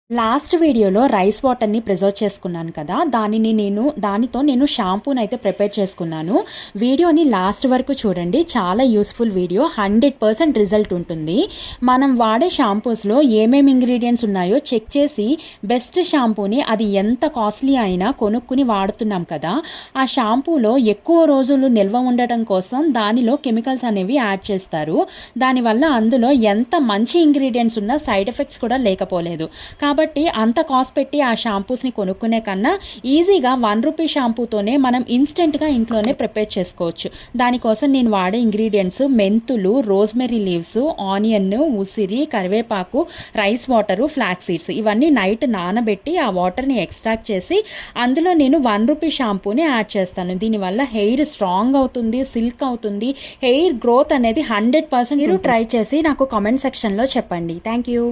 Last వీడియోలో rice వాటర్‌ని preserve చేసుకున్నాను కదా! దానితో నేను షాంపూనైతే ప్రిపేర్ చేసుకున్నాను. వీడియోని లాస్ట్ వరకు చూడండి. చాలా యూజ్‌ఫుల్ వీడియో. 100% రిజల్ట్ ఉంటుంది. మనం వాడే షాంపూస్‌లో ఏమేమి ఇంగ్రీడియెంట్స్ ఉన్నాయో చెక్ చేసి బెస్ట్ షాంపూని అది ఎంత కాస్ట్‌లీ అయినా కొనుక్కొని వాడుతున్నాం కదా! ఆ షాంపూలో ఎక్కువ రోజులు నిల్వ ఉండటం కోసం దానిలో కెమికల్స్ అనేవి యాడ్ చేస్తారు. దానివల్ల అందులో ఎంత మంచి ఇంగ్రీడియెంట్స్ ఉన్నా సైడ్ ఎఫెక్ట్స్ కూడా లేకపోలేదు. కాబట్టి అంత కాస్ట్ పెట్టి ఆ షాంపూస్ని కొనుక్కునే కన్నా ఈజీగా ₹1 షాంపూతోనే మనం ఇన్స్టెంట్గా ఇంట్లోనే ప్రిపేర్ చేసుకోవచ్చు. దానికోసం నేను వాడే ఇంగ్రీడియంట్స్ మెంతులు, రోజ్మెరీ లీవ్స్, ఆనియన్, ఉసిరి, కరివేపాకు, రైస్ వాటరు, ఫ్లాక్స్ సీడ్స్ ఇవన్నీ నైట్ నానబెట్టి ఆ వాటర్ని ఎక్స్ట్రాక్ట్ చేసి అందులో నేను ₹1 షాంపూని యాడ్ చేస్తాను. దీనివల్ల హెయిర్ స్ట్రాంగ్ అవుతుంది, సిల్క్ అవుతుంది, హెయిర్ గ్రోత్ అనేది 100% మీరు ట్రై చేసి నాకు కామెంట్ సెక్షన్లో చెప్పండి. Thank you.